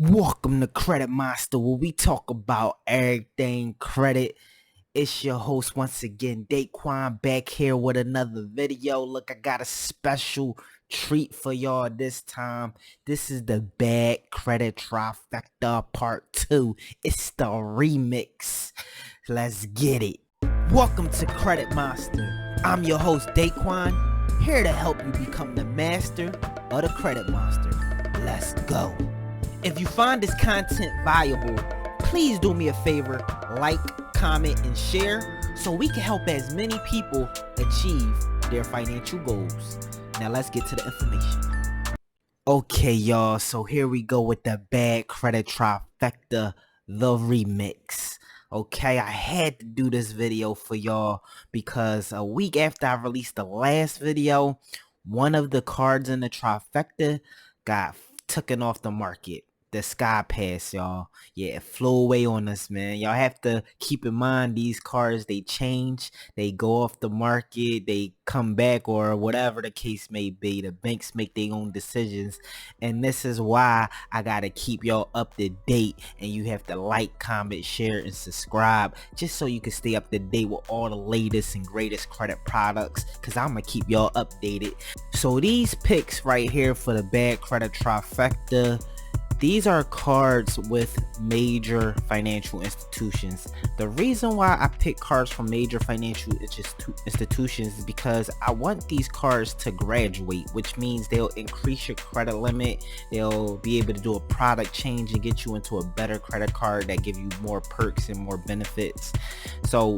Welcome to Credit Monster, where we talk about everything credit. It's your host once again, Daquan, back here with another video. Look, I got a special treat for y'all this time. This is the Bad Credit Trifecta Part 2. It's the remix. Let's get it. Welcome to Credit Monster. I'm your host, Daquan, here to help you become the master of the Credit Monster. Let's go. If you find this content valuable, please do me a favor, like, comment, and share so we can help as many people achieve their financial goals. Now let's get to the information. Okay, y'all, so here we go with the Bad Credit Trifecta, the remix. Okay, I had to do this video for y'all because a week after I released the last video, one of the cards in the trifecta got taken off the market. The Sky Pass, y'all. Yeah, it flew away on us, man. Y'all have to keep in mind these cards, they change, they go off the market, they come back, or whatever the case may be. The banks make their own decisions, and this is why I gotta keep y'all up to date, and you have to like, comment, share, and subscribe just so you can stay up to date with all the latest and greatest credit products, because I'm gonna keep y'all updated. So these picks right here for the Bad Credit Trifecta, these are cards with major financial institutions. The reason why I pick cards from major financial institutions is because I want these cards to graduate, which means they'll increase your credit limit. They'll be able to do a product change and get you into a better credit card that give you more perks and more benefits. So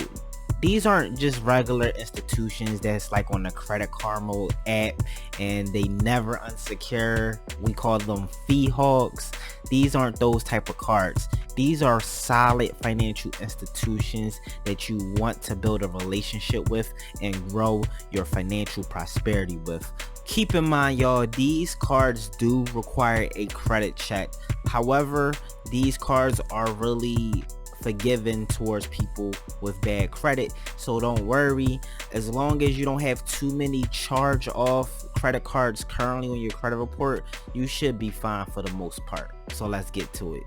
these aren't just regular institutions that's like on the Credit Karma app and they never unsecure. We call them fee hogs. These aren't those type of cards. These are solid financial institutions that you want to build a relationship with and grow your financial prosperity with. Keep in mind, y'all, these cards do require a credit check. However, these cards are really forgiven towards people with bad credit, so don't worry. As long as you don't have too many charge off credit cards currently on your credit report, you should be fine for the most part. So let's get to it.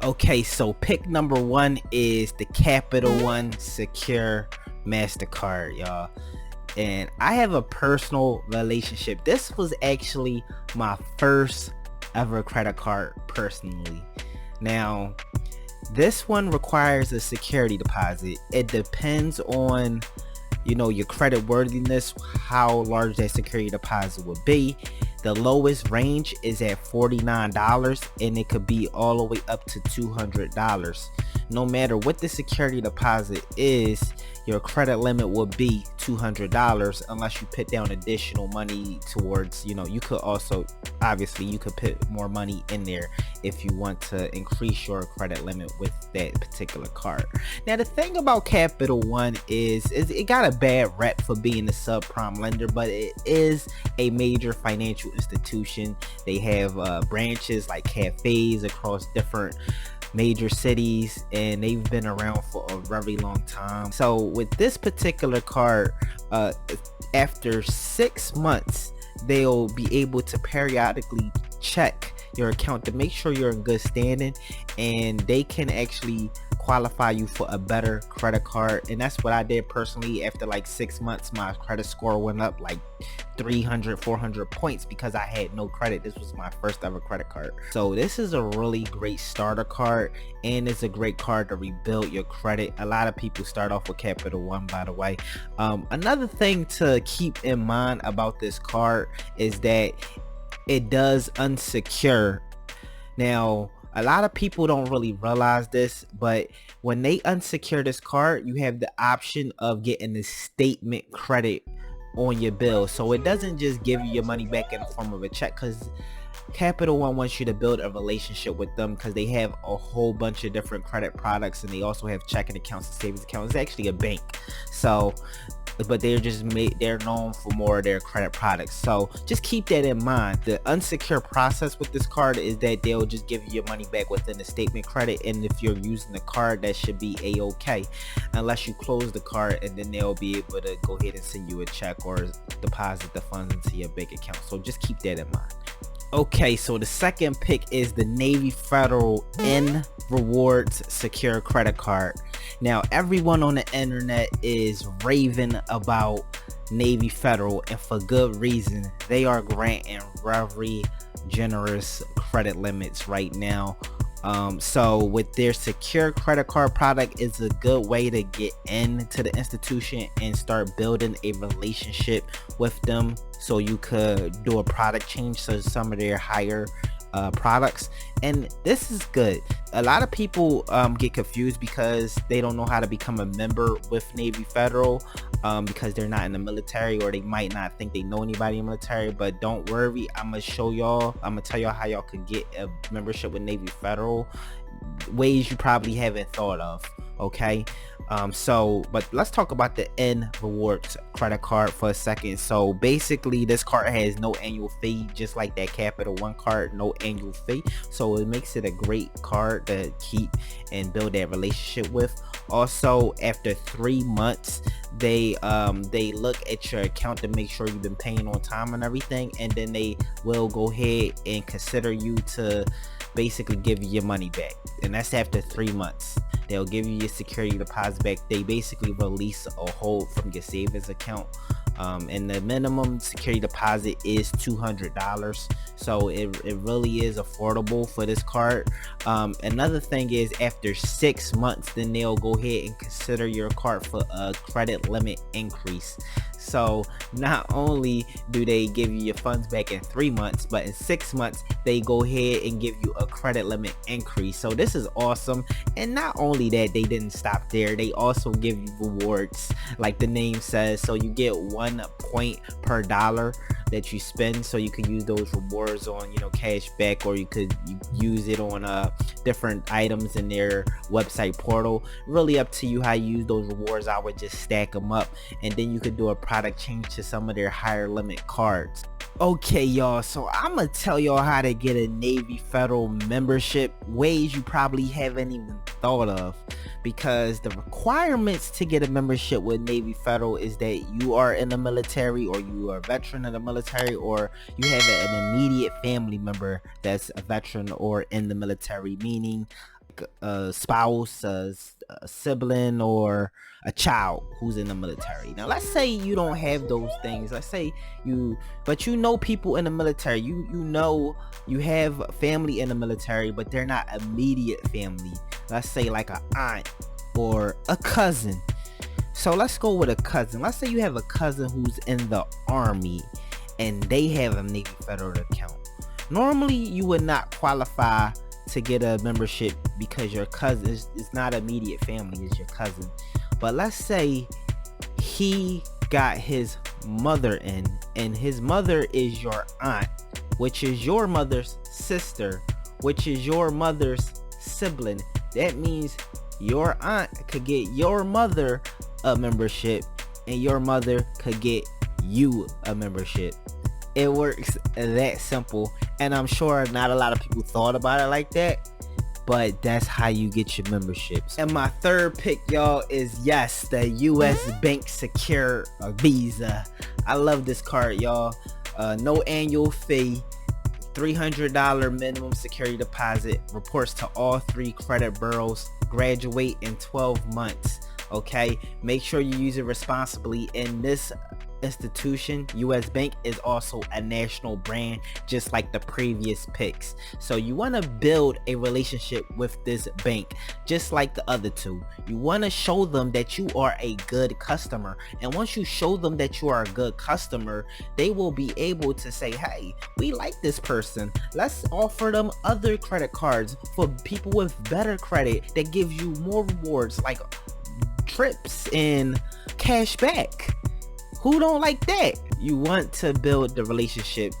Okay, so pick number one is the Capital One Secure Mastercard, y'all. And I have a personal relationship. This was actually my first ever credit card personally. Now, this one requires a security deposit. It depends on, your credit worthiness, how large that security deposit would be. The lowest range is at $49 and it could be all the way up to $200. No matter what the security deposit is, your credit limit will be $200 unless you put down additional money towards, you could also, obviously you could put more money in there if you want to increase your credit limit with that particular card. Now the thing about Capital One is it got a bad rep for being a subprime lender, but it is a major financial institution. They have branches like cafes across different major cities, and they've been around for a very long time. So with this particular card, after 6 months, they'll be able to periodically check your account to make sure you're in good standing, and they can actually qualify you for a better credit card. And that's what I did personally. After like 6 months, my credit score went up like 300-400 points because I had no credit. This was my first ever credit card. So this is a really great starter card, and it's a great card to rebuild your credit. A lot of people start off with Capital One, by the way. Another thing to keep in mind about this card is that it does unsecure. Now, a lot of people don't really realize this, but when they unsecure this card, you have the option of getting the statement credit on your bill. So it doesn't just give you your money back in the form of a check, because Capital One wants you to build a relationship with them, because they have a whole bunch of different credit products, and they also have checking accounts and savings accounts. It's actually a bank. So but they're known for more of their credit products. So just keep that in mind. The unsecure process with this card is that they'll just give you your money back within the statement credit, and if you're using the card, that should be a-okay, unless you close the card, and then they'll be able to go ahead and send you a check or deposit the funds into your bank account. So just keep that in mind. Okay, so the second pick is the Navy Federal nRewards Secure Credit Card. Now, everyone on the internet is raving about Navy Federal, and for good reason. They are granting very generous credit limits right now. So with their secure credit card product, is a good way to get into the institution and start building a relationship with them, so you could do a product change to some of their higher products. And this is good. A lot of people get confused because they don't know how to become a member with Navy Federal, because they're not in the military, or they might not think they know anybody in the military. But don't worry, I'm gonna tell y'all how y'all could get a membership with Navy Federal, ways you probably haven't thought of. Okay, but let's talk about the nRewards credit card for a second. So basically, this card has no annual fee, just like that Capital One card, no annual fee. So it makes it a great card to keep and build that relationship with. Also, after 3 months, they look at your account to make sure you've been paying on time and everything, and then they will go ahead and consider you to basically give you your money back. And that's after 3 months. They'll give you your security deposit back. They basically release a hold from your savings account. And the minimum security deposit is $200. So it really is affordable for this card. Another thing is, after 6 months, then they'll go ahead and consider your card for a credit limit increase. So not only do they give you your funds back in 3 months, but in 6 months they go ahead and give you a credit limit increase. So this is awesome. And not only that, they didn't stop there. They also give you rewards, like the name says. So you get 1 point per dollar that you spend, so you can use those rewards on, cash back, or you could use it on different items in their website portal. Really up to you how you use those rewards. I would just stack them up, and then you could do a product change to some of their higher limit cards. Okay, y'all, so I'm gonna tell y'all how to get a Navy Federal membership, ways you probably haven't even thought of, because the requirements to get a membership with Navy Federal is that you are in the military, or you are a veteran of the military, or you have an immediate family member that's a veteran or in the military, meaning a spouse, a sibling, or a child who's in the military. Now let's say you don't have those things. Let's say but you know people in the military. You have family in the military, but they're not immediate family. Let's say like an aunt or a cousin. So let's go with a cousin. Let's say you have a cousin who's in the Army and they have a Navy Federal account. Normally you would not qualify to get a membership because your cousin is not immediate family, is your cousin. But let's say he got his mother in, and his mother is your aunt, which is your mother's sister, which is your mother's sibling. That means your aunt could get your mother a membership, and your mother could get you a membership. It works that simple, and I'm sure not a lot of people thought about it like that, but that's how you get your memberships. And my third pick, y'all, is yes, the US Bank Secure Visa. I love this card, y'all. No annual fee, $300 minimum security deposit, reports to all 3 credit bureaus, graduate in 12 months. Okay, make sure you use it responsibly. In this institution, US Bank is also a national brand, just like the previous picks. So you want to build a relationship with this bank, just like the other 2. You want to show them that you are a good customer, and once you show them that you are a good customer, they will be able to say, hey, we like this person, let's offer them other credit cards for people with better credit that gives you more rewards, like trips and cash back. Who don't like that? You want to build the relationship.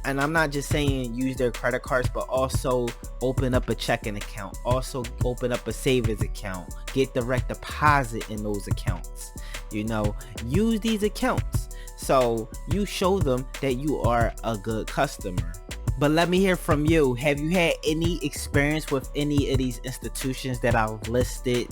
And I'm not just saying use their credit cards, but also open up a checking account. Also open up a savings account. Get direct deposit in those accounts. Use these accounts. So you show them that you are a good customer. But let me hear from you. Have you had any experience with any of these institutions that I've listed?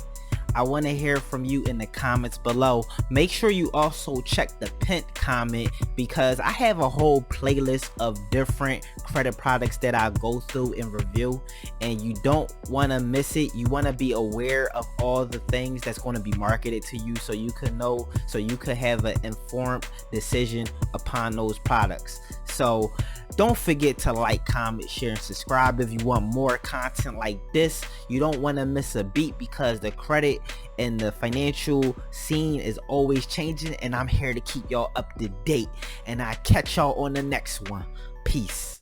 I want to hear from you in the comments below. Make sure you also check the pinned comment, because I have a whole playlist of different credit products that I go through and review, and you don't want to miss it. You want to be aware of all the things that's going to be marketed to you, so you can know, so you could have an informed decision upon those products. So don't forget to like, comment, share, and subscribe if you want more content like this. You don't want to miss a beat, because the credit and the financial scene is always changing, and I'm here to keep y'all up to date. And I catch y'all on the next one. Peace.